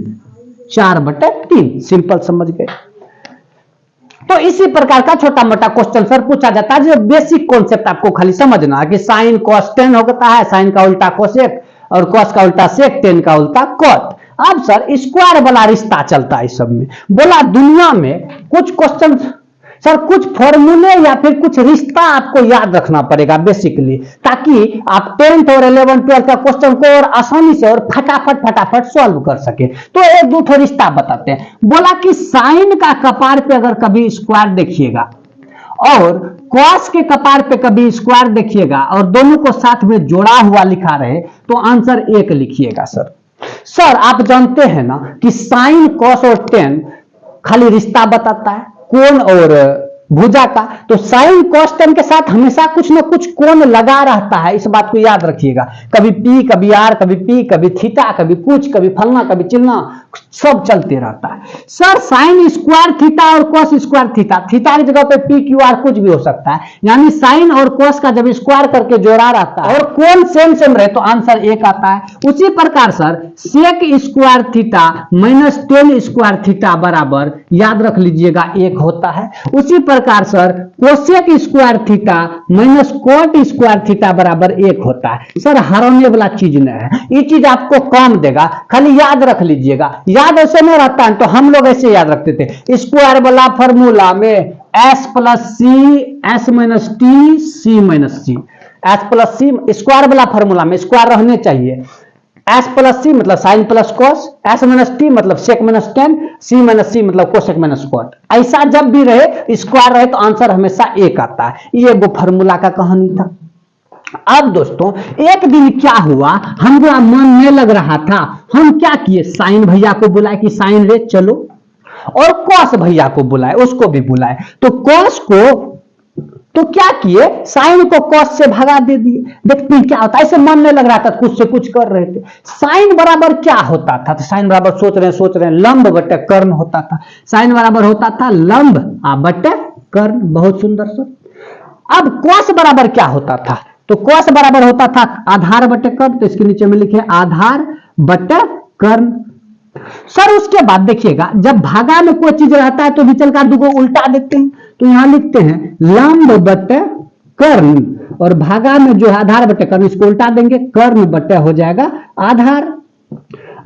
4 बटे 3। सिंपल समझ गए। तो इसी प्रकार का छोटा मोटा क्वेश्चन सर पूछा जाता है, जो बेसिक कॉन्सेप्ट आपको खाली समझना है कि साइन कॉस टेन होता है, साइन का उल्टा कोसेक और कॉस का उल्टा सेक, टेन का उल्टा कॉट। अब सर स्क्वायर वाला रिश्ता चलता है इस सब में। बोला दुनिया में कुछ क्वेश्चन सर, कुछ फॉर्मूले या फिर कुछ रिश्ता आपको याद रखना पड़ेगा बेसिकली, ताकि आप 10th और 11th 12th का क्वेश्चन को और आसानी से और फटाफट सॉल्व कर सके। तो एक दो रिश्ता बताते हैं। बोला कि साइन का कपार पे अगर कभी स्क्वायर देखिएगा और कॉस के कपार पे कभी स्क्वायर देखिएगा और दोनों को साथ में जोड़ा हुआ लिखा रहे तो आंसर 1 लिखिएगा। सर आप जानते हैं ना कि साइन कॉस और टेन खाली रिश्ता बताता है कोण और भुजा का। तो साइन कॉस टेन के साथ हमेशा कुछ ना कुछ कोण लगा रहता है, इस बात को याद रखिएगा। कभी P कभी R कभी P कभी थीटा कभी कुछ कभी फलना कभी चिलना, सब चलते रहता है। सर साइन स्क्वायर थीटा और कॉस स्क्वायर थीटा, थीटा की जगह पे PQR कुछ भी हो सकता है, यानी साइन और कॉस का जब स्क्वायर करके जोड़ा रहता है और कोण सेम सेम रहे तो आंसर 1 आता है। उसी प्रकार sir sec square theta minus tan square theta बराबर याद रख लीजिएगा 1 होता है। उसी प्रकार sir cosec square theta minus cot square theta बराबर 1 होता है। सर हराने वाला चीज नहीं है, ये चीज आपको काम देगा, खाली याद रख लीजिएगा। याद ऐसे नहीं रहता है तो हम लोग ऐसे याद रखते थे, स्क्वायर वाला फॉर्मूला में s plus c s minus t c minus c, s plus c square वाला फॉर्मूला में स्क्वायर रहने चाहिए, एस प्लस सी मतलब sine plus cos, s minus t मतलब sec minus tan, c minus c मतलब cosec minus cot. ऐसा जब भी रहे स्क्वायर रहे तो आंसर हमेशा एक आता है। ये वो फॉर्मूला का कहानी था। अब दोस्तों एक दिन क्या हुआ, हमको मन में लग रहा था, हम क्या किए, साइन भैया को बुलाए कि साइन रे चलो, और कॉस भैया को बुलाए, उसको भी बुलाए। तो कॉस को तो क्या किए, साइन को कॉस से भगा दे दिए। देखते हैं क्या होता है। ऐसे मन में लग रहा था, कुछ से कुछ कर रहे थे। साइन बराबर क्या होता था, तो साइन बराबर सोच रहे हैं लंब बटे कर्ण होता था। साइन बराबर होता था लंब बटे कर्ण, बहुत सुंदर सर। अब कॉस बराबर क्या होता था, तो कॉस बराबर होता था आधार बटे कर्ण, तो इसके नीचे में लिखे आधार बटे कर्ण। सर उसके बाद देखिएगा, जब भागा में कोई चीज रहता है तो विचल का दुगो उल्टा देते हैं, तो यहां लिखते हैं लंब बटे कर्ण, और भागा में जो है आधार बटे कर्ण, इसको उल्टा देंगे, कर्ण बटे हो जाएगा आधार।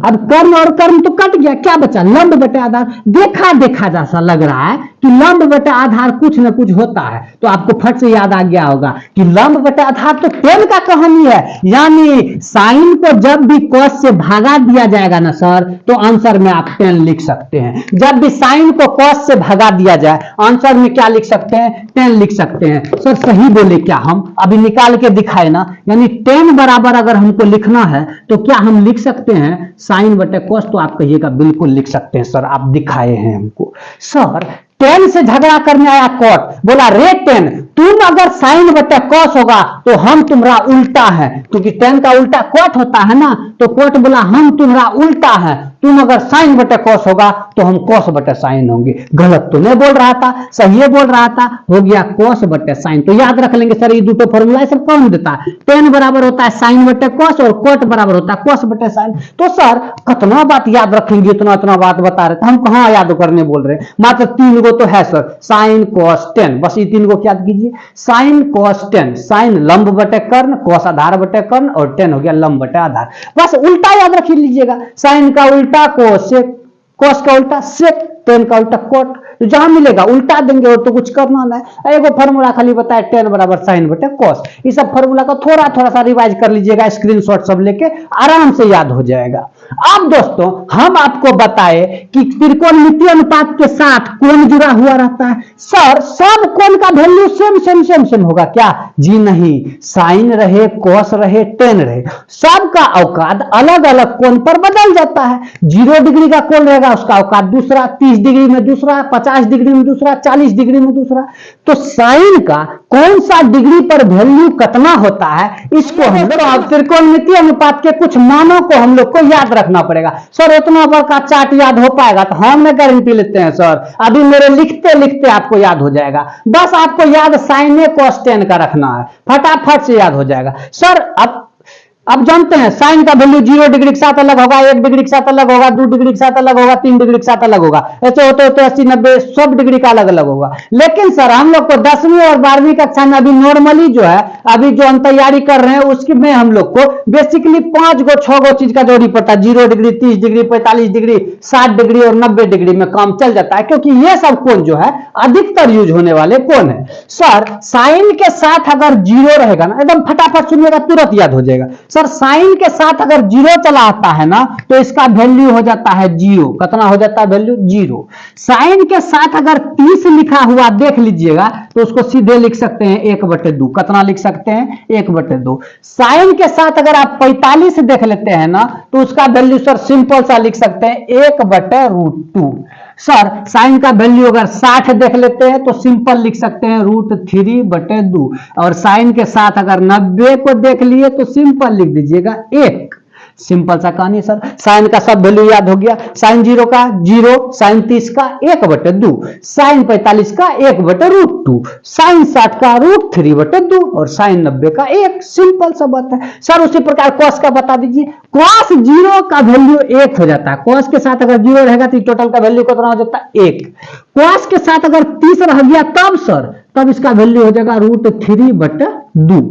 अब कर्ण और कर्ण तो कट गया, क्या बचा, लंब बटे आधार। देखा देखा जैसा लग रहा है कि लंब बटे आधार कुछ ना कुछ होता है, तो आपको फट से याद आ गया होगा कि लंब बटे आधार तो टेन का कहानी है। यानी साइन को जब भी कॉस से भागा दिया जाएगा ना सर, तो आंसर में आप 10 लिख सकते हैं। जब भी साइन को कॉस से भगा दिया जाए, आंसर में क्या लिख सकते हैं, 10 लिख सकते हैं। सर सही बोले क्या, हम अभी निकाल के दिखाए ना, यानी 10 बराबर अगर हमको लिखना है तो क्या हम लिख सकते हैं साइन बटे कॉस, तो आप कहिएगा बिल्कुल लिख सकते हैं सर, आप दिखाए हैं हमको। सर 10 से झगड़ा करने आया कॉट, बोला रे 10 तुम अगर साइन बटे कॉस होगा तो हम तुम्हारा उल्टा है, क्योंकि 10 का उल्टा कॉट होता है ना, तो कॉट बोला हम तुम्हारा उल्टा है, तुम अगर साइन बटे कॉस होगा तो हम कॉस बटे साइन होंगे। गलत तो नहीं बोल रहा था, सही बोल रहा था, हो गया कॉस बटे साइन। तो याद रख लेंगे सर, ये दो फॉर्मूला सब कौन देता है, 10 बराबर होता है साइन बटे कॉस और कॉट बराबर होता है कॉस बटे साइन। तो सर कितना बात याद रखेंगे, इतना बात बता रहे थे, हम कहां याद करने बोल रहे हैं, मात्र 3 गो तो है सर, साइन कॉस 10, बस ये 3 गो याद कीजिए, साइन कॉस 10, साइन लंब बटे कर्ण, कॉस आधार बटे कर्ण, और 10 हो गया लंब बटे आधार। बस उल्टा याद रख लीजिएगा, साइन का उल्टा कोस, कॉस का उल्टा सेक, 10 का उल्टा कोट, तो जहां मिलेगा उल्टा देंगे, और तो कुछ करना नहीं। एगो फार्मूला खाली बताया 10 बराबर साइन बटे कॉस। इस सब फार्मूला को थोड़ा सा रिवाइज कर लीजिएगा, स्क्रीनशॉट सब लेके आराम से याद हो जाएगा। अब दोस्तों हम आपको बताए कि त्रिकोणमितीय अनुपात के साथ कोण जुड़ा हुआ रहता है। सर सब कोण का वैल्यू सेम होगा क्या, जी नहीं, साइन रहे कॉस रहे 10 रहे, सबका औकात अलग अलग कोण पर बदल जाता है। 0 डिग्री का कोण रहेगा उसका औकात दूसरा, 30 डिग्री में दूसरा, 50 डिग्री में दूसरा, 40 डिग्री में दूसरा। तो साइन का कौन सा डिग्री पर वैल्यू कितना होता है, इसको हम लोग त्रिकोणमितीय अनुपात के कुछ मानों को हम लोग को याद रखना पड़ेगा। सर इतना बड़ा का चार्ट याद हो पाएगा, तो हम गारंटी लेते हैं सर, अभी मेरे लिखते लिखते आपको याद हो जाएगा। बस आपको याद साइन कॉस 10 का रखना है, फटाफट से याद हो जाएगा। सर अब जानते हैं साइन का वैल्यू 0 डिग्री के साथ अलग होगा, 1 डिग्री के साथ अलग होगा, 2 डिग्री के साथ अलग होगा, 3 डिग्री के साथ अलग होगा, ऐसे होते होते 80 90 सब डिग्री का अलग अलग होगा। लेकिन सर हम लोग को 10वीं और 12वीं कक्षा में अभी नॉर्मली जो है, अभी जो हम तैयारी कर रहे हैं उसकी में हम लोग को बेसिकली 5 गो 6 गो चीज का जरूरी पड़ता है। 0 डिग्री, 30 डिग्री, 45 डिग्री, 60 डिग्री और 90 डिग्री में काम चल जाता है, क्योंकि ये सब कोण जो है अधिकतर यूज होने वाले कोण है। सर साइन के साथ अगर 0 रहेगा ना, एकदम फटाफट सुनिएगा, तुरंत याद हो जाएगा। सर साइन के साथ अगर 0 चला आता है ना, तो इसका वैल्यू हो जाता है 0। कितना हो जाता है वैल्यू, 0। साइन के साथ अगर 30 लिखा हुआ देख लीजिएगा, तो उसको सीधे लिख सकते हैं 1/2। कितना लिख सकते हैं, 1/2। साइन के साथ अगर आप 45 देख लेते हैं ना, तो उसका वैल्यू सर सिंपल सा लिख सकते हैं 1/√2। सर साइन का वैल्यू अगर 60 देख लेते हैं तो सिंपल लिख सकते हैं √3/2, और साइन के साथ अगर 90 को देख लिए तो सिंपल लिख दीजिएगा 1। सिंपल सा कहानी सर, साइन का सब वैल्यू याद हो गया। साइन 0 का 0, साइन 30 का 1/2, साइन 45 का 1/√2, साइन 60 का √3/2 और साइन 90 का 1। सिंपल सा बात है सर। उसी प्रकार कॉस का बता दीजिए, कॉस 0 का वैल्यु 1 हो जाता है। कॉस के साथ अगर 0 रहेगा तो टोटल का वैल्यू कितना हो जाता है, 1। कॉस के साथ अगर 30 रह गया तब सर, तब इसका वैल्यू हो जाएगा √3/2।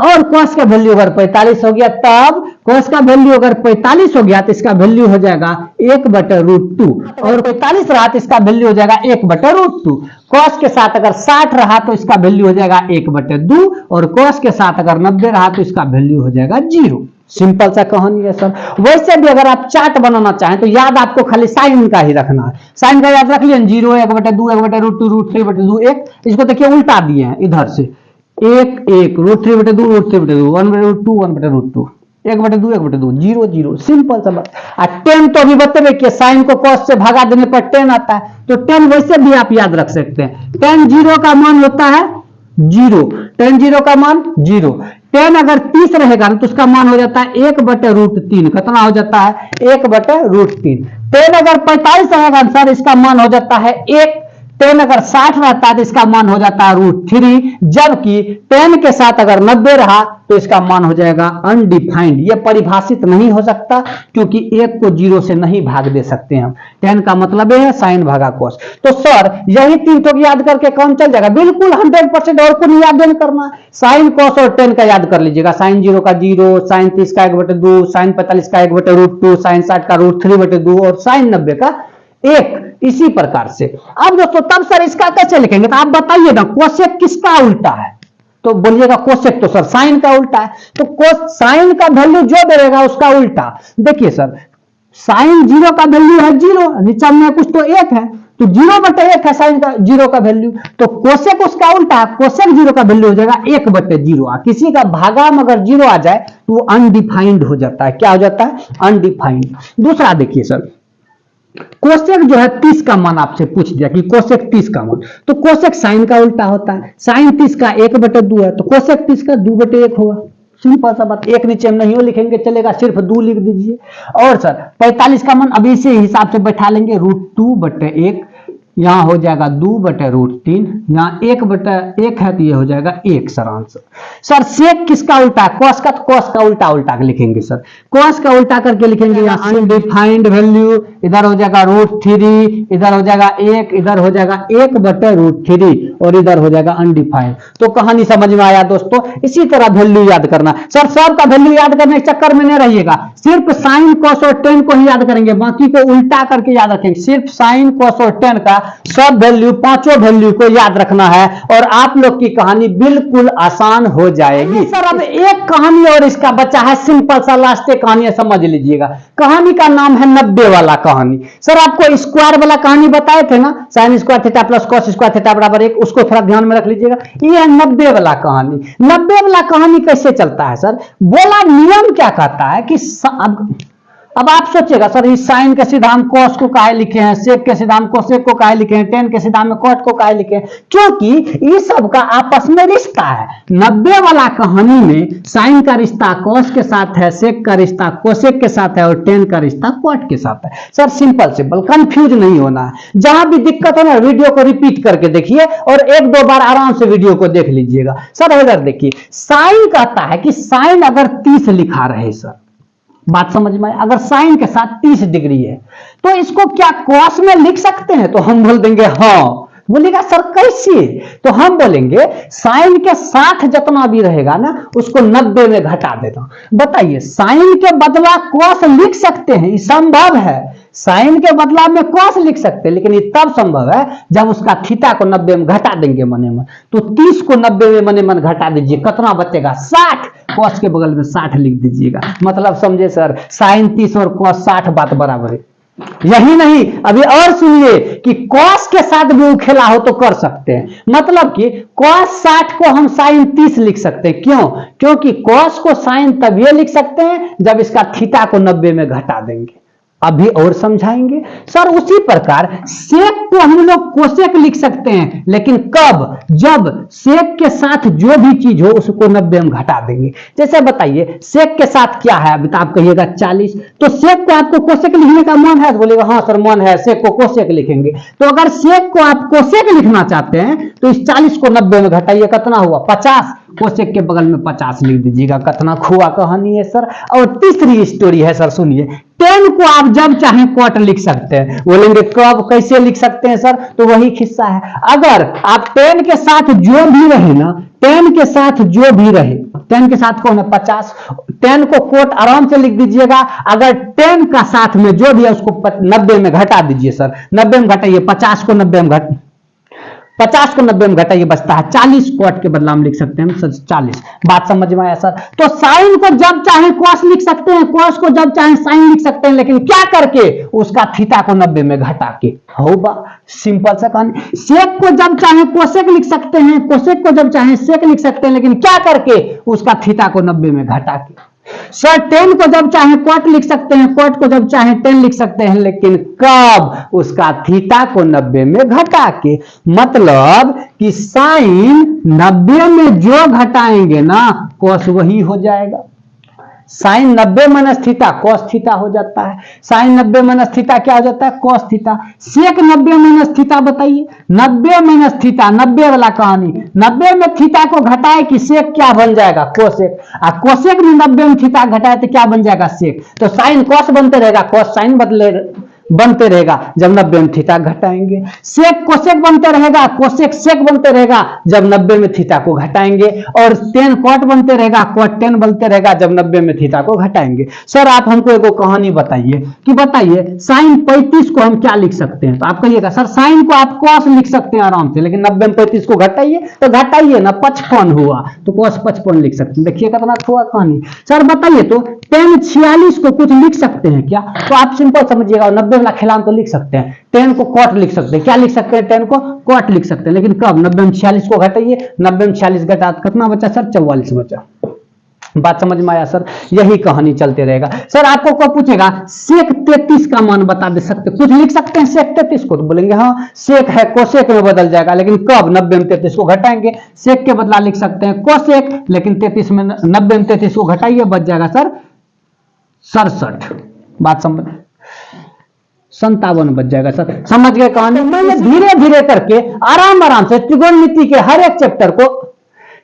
और कॉस का वैल्यू अगर 45 हो गया, तब कॉस का वैल्यू अगर 45 हो गया तो इसका वैल्यू हो जाएगा 1/√2, और 45 रहा तो इसका वैल्यू हो जाएगा 1/√2। कॉस के साथ अगर 60 रहा तो इसका वैल्यू हो जाएगा 1/2 और कॉस के साथ अगर 90 रहा तो इसका वैल्यू हो जाएगा 0। सिंपल सा कहानी है सर। वैसे भी अगर आप चार्ट बनाना चाहें तो याद आपको खाली साइन का ही रखना है। साइन का याद रख लिया 0 1/2 1/√2 √3/2 1। इसको देखिए उल्टा दिए हैं इधर से 1 1 √3/2 √3/2 1/√2 1/√2 1/2 1/2 0 0। सिंपल सा बात। 10 तो अभी बतेबे कि साइन को कॉस से भगा देने पर 10 आता है, तो 10 वैसे भी आप याद रख सकते हैं। 10 0 का मान होता है 0, 10 0 का मान 0। 10 अगर 30 रहेगा तो उसका मान हो जाता है 1/√3। कितना हो जाता है 1/√3। 10 अगर 45 रहेगा सर इसका मान हो जाता है 1। 10 अगर 60 रहता है तो इसका मान हो जाता है √3। जबकि 10 के साथ अगर 90 रहा तो इसका मान हो जाएगा अनडिफाइंड। यह परिभाषित नहीं हो सकता क्योंकि 1 को 0 से नहीं भाग दे सकते हम। 10 का मतलब है साइन भागा कॉस। तो सर यही 3 तो याद करके काम चल जाएगा बिल्कुल 100%। और को नहीं याद नहीं करना। साइन कॉस और 10 का याद कर लीजिएगा। साइन 0 का 0, साइन 30 का 1/2, साइन 45 का 1/√2, साइन 60 का √3/2 और साइन 90 का 1। इसी प्रकार से अब दोस्तों तब सर इसका कैसे लिखेंगे, तो आप बताइए ना कोसेक किसका उल्टा है। तो बोलिएगा कोसेक तो सर साइन का उल्टा है। तो कोस साइन का वैल्यू जो देगा उसका उल्टा। देखिए सर साइन 0 का वैल्यू है 0, नीचा में कुछ तो 1 है, तो 0/1 है साइन का 0 का वैल्यू। तो कोसेक उसका उल्टा है, कोसेक 0 का वैल्यू हो जाएगा 1/0। किसी का भागा में अगर 0 आ जाए तो वो अनडिफाइंड हो जाता है। क्या हो जाता है अनडिफाइंड। दूसरा देखिए सर कोसेक जो है 30 का मान आपसे पूछ दिया कि कोसेक 30 का मान, तो कोसेक साइन का उल्टा होता है। साइन 30 का 1/2 है तो कोसेक 30 का 2/1 होगा। सिंपल सा बात। एक नीचे हम नहीं लिखेंगे चलेगा, सिर्फ 2 लिख दीजिए। और सर 45 का मान अभी इसी हिसाब से बैठा लेंगे √2/1। यहां हो जाएगा 2/√3, यहाँ 1/1 है तो ये हो जाएगा 1 सर आंसर। सर सेक किसका उल्टा है, कॉस का, तो कॉस का उल्टा उल्टा लिखेंगे सर। कॉस का उल्टा करके लिखेंगे यहाँ अनडिफाइंड वैल्यू, इधर हो जाएगा √3, इधर हो जाएगा 1, इधर हो जाएगा 1/√3 और इधर हो जाएगा अनडिफाइंड। तो कहानी समझ में आया दोस्तों। इसी तरह वैल्यू याद करना सर। सब का वैल्यू याद करने के चक्कर में नहीं रहिएगा, सिर्फ साइन कॉस और 10 को ही याद करेंगे, बाकी को उल्टा करके याद रखेंगे। सिर्फ साइन कॉस और 10 का सब वैल्यू, पांचों वैल्यू को याद रखना है और आप लोग की कहानी बिल्कुल आसान हो जाएगी। सर अब एक कहानी और इसका बचा है, सिंपल सा लास्ट कहानी समझ लीजिएगा। कहानी का नाम है 90 वाला कहानी। सर आपको स्क्वायर वाला कहानी बताए थे ना, sine square theta plus cos square theta बराबर 1, उसको थोड़ा ध्यान में रख लीजिएगा। ये है 90 वाला कहानी। 90 वाला कहानी कैसे चलता है सर, बोला नियम क्या कहता है कि अब आप सोचिएगा सर इस साइन के सीधा हम कॉस को काहे लिखे हैं, सेक के सीधा हम कोसेक को काहे लिखे हैं, टेन के सीधा में कॉट को काहे लिखे हैं, क्योंकि ये सब का आपस में रिश्ता है। 90 वाला कहानी में साइन का रिश्ता कॉस के साथ है, सेक का रिश्ता कोसेक के साथ है और टेन का रिश्ता कॉट के साथ है। सर सिंपल सिंपल, कंफ्यूज नहीं होना है। जहां भी दिक्कत हो ना वीडियो को रिपीट करके देखिए और 1-2 बार आराम से वीडियो को देख लीजिएगा। सर इधर देखिए, साइन कहता है कि साइन अगर 30 लिखा रहे सर, बात समझ में आए, अगर साइन के साथ 30 डिग्री है तो इसको क्या कॉस में लिख सकते हैं, तो हम बोल देंगे हाँ। बोलेगा सर कैसे, तो हम बोलेंगे साइन के 60 जितना भी रहेगा ना उसको 90 में घटा देना। बताइए साइन के बदला कॉस लिख सकते हैं, ये संभव है। साइन के बदला में कॉस लिख सकते हैं, लेकिन ये तब संभव है जब उसका थीटा को 90 में घटा देंगे मने मन। तो 30 को 90 में मने मन घटा दीजिए, कितना बचेगा 60। कॉस के बगल में 60 लिख दीजिएगा। मतलब समझे सर, साइन 30 और कॉस 60 बात बराबर है। यही नहीं, अभी और सुनिए कि कॉस के साथ भी खेला हो तो कर सकते हैं। मतलब कि कॉस 60 को हम साइन 30 लिख सकते हैं। क्यों, क्योंकि कॉस को साइन तब ये लिख सकते हैं जब इसका थीटा को 90 में घटा देंगे। अभी और समझाएंगे सर। उसी प्रकार सेक को हम लोग कोसेक लिख सकते हैं, लेकिन कब, जब सेक के साथ जो भी चीज हो उसको 90 में घटा देंगे। जैसे बताइए सेक के साथ क्या है, अभी तो आप कहिएगा 40, तो सेक को आपको कोसेक लिखने का मन है तो बोलेगा हाँ सर मन है, सेक को कोसेक लिखेंगे। तो अगर सेक को आप कोसेक लिखना चाहते हैं तो इस 40 को 90 में घटाइए, कितना हुआ 50। कोसेक के बगल में 50 लिख दीजिएगा। कितना खुआ कहानी है सर। और तीसरी स्टोरी है सर, सुनिए। 10 को आप जब चाहे कॉट लिख सकते हैं। बोलेंगे कब, कैसे लिख सकते हैं सर, तो वही किस्सा है। अगर आप 10 के साथ जो भी रहे ना, 10 के साथ जो भी रहे, 10 के साथ कौन है 50, 10 को कोट आराम से लिख दीजिएगा। अगर 10 का साथ में जो भी है उसको 90 में घटा दीजिए सर। 90 में घटाइए, 50 को 90 में घट 50 को 90 में घटाइए, बचता है 40। कॉट के बदला हम लिख सकते हैं 40। बात समझ में आया सर? तो साइन को जब चाहे कॉस लिख सकते हैं, कॉस को जब चाहे साइन लिख सकते हैं, लेकिन क्या करके? उसका थीटा को 90 में घटा के। हो बा सिंपल सा कहानी। सेक को जब चाहे कोसेक लिख सकते हैं, कोसेक को जब चाहे सेक लिख सकते हैं, लेकिन क्या करके? उसका थीटा को 90 में घटा के। सर टेन को जब चाहे कॉट लिख सकते हैं, कॉट को जब चाहे टेन लिख सकते हैं, लेकिन कब? उसका थीटा को 90 में घटा के। मतलब कि साइन 90 में जो घटाएंगे ना, कॉस वही हो जाएगा। Sine 90 minus theta cos theta हो जाता है। साइन 90 माइनस थीटा क्या हो जाता है? Cos theta. Sec 90 minus theta बताइए। 90 माइनस थीटा, 90 वाला कहानी। 90 में थीटा को घटाए कि सेक क्या बन जाएगा? कोसेक। और कोसेक में 90 में थीटा घटाए तो क्या बन जाएगा? सेक। तो साइन कॉस बनते रहेगा, कॉस साइन बनते रहेगा जब 90 में थीटा घटाएंगे। सेक कोसेक बनते रहेगा, कोसेक सेक बनते रहेगा जब 90 में थीटा को घटाएंगे। और टेन कॉट बनते रहेगा, कॉट टेन बनते रहेगा जब 90 में थीटा को घटाएंगे। सर आप हमको एक कहानी बताइए कि बताइए साइन 35 को हम क्या लिख सकते हैं? तो आप कहिएगा सर साइन को आप कॉस लिख सकते हैं आराम से, लेकिन 90 में 35 को घटाइए तो घटाइए ना, 55 हुआ तो कॉस 55 लिख सकते हैं। देखिए कितना थोड़ा कहानी। सर बताइए तो टेन 46 को कुछ लिख सकते हैं क्या? तो आप सिंपल समझिएगा, 90 वाला खिलान तो लिख सकते हैं। 10 को कॉट लिख सकते हैं। क्या लिख सकते हैं? 10 को कॉट लिख सकते हैं, लेकिन कब? 90 में 46 को घटाइए। 90 में 46 घटा कितना बचा सर? 44 बचा। बात समझ में आया सर? यही कहानी चलते रहेगा। सर आपको कब पूछेगा सेक 33 का मान बता दे सकते, कुछ लिख सकते हैं सेक 33 को? तो बोलेंगे हाँ सेक है, कोसेक में बदल जाएगा, लेकिन कब? 90 में 33 को घटाएंगे। सेक के बदला लिख सकते हैं कोसेक, लेकिन 33 में 90 में 33 को घटाइए, बच जाएगा सर 67। बात समझ 57 बच जाएगा सर। समझ गए कहानी? मैंने धीरे धीरे करके आराम से त्रिकोणमिति के हर एक चैप्टर को,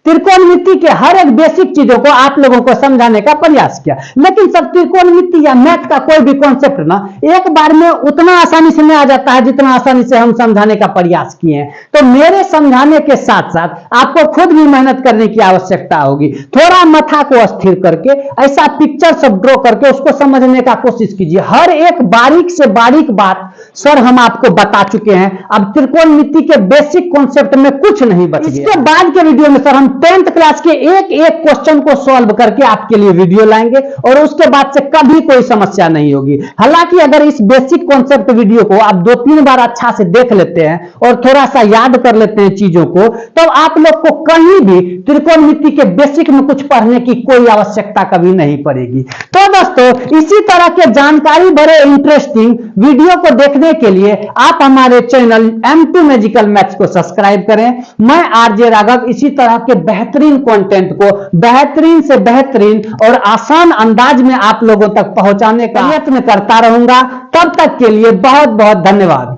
त्रिकोणमिति के हर एक बेसिक चीजों को आप लोगों को समझाने का प्रयास किया। लेकिन सब त्रिकोणमिति या मैथ का कोई भी कॉन्सेप्ट ना एक बार में उतना आसानी से नहीं आ जाता है जितना आसानी से हम समझाने का प्रयास किए हैं। तो मेरे समझाने के साथ साथ आपको खुद भी मेहनत करने की आवश्यकता होगी। थोड़ा माथा को स्थिर करके ऐसा पिक्चर सब ड्रॉ करके उसको समझने का कोशिश कीजिए। हर एक बारीक से बारीक बात सर हम आपको बता चुके हैं। अब त्रिकोणमिति के बेसिक कॉन्सेप्ट में कुछ नहीं बच गया। इसके बाद के वीडियो में सर हम 10th क्लास के एक एक क्वेश्चन को सॉल्व करके आपके लिए वीडियो लाएंगे और उसके बाद से कभी कोई समस्या नहीं होगी। हालांकि अगर इस बेसिक कॉन्सेप्ट वीडियो को आप 2-3 बार अच्छा से देख लेते हैं और थोड़ा सा याद कर लेते हैं चीजों को, तो आप लोग को कहीं भी त्रिकोणमिति के बेसिक में कुछ पढ़ने की कोई आवश्यकता कभी नहीं पड़ेगी। तो दोस्तों इसी तरह के जानकारी भरे इंटरेस्टिंग वीडियो को देखने के लिए आप हमारे चैनल M2 मैजिकल मैथ्स को सब्सक्राइब करें। मैं आरजे राघव इसी तरह के बेहतरीन कंटेंट को बेहतरीन से बेहतरीन और आसान अंदाज में आप लोगों तक पहुंचाने का प्रयत्न करता रहूंगा। तब तक के लिए बहुत बहुत धन्यवाद।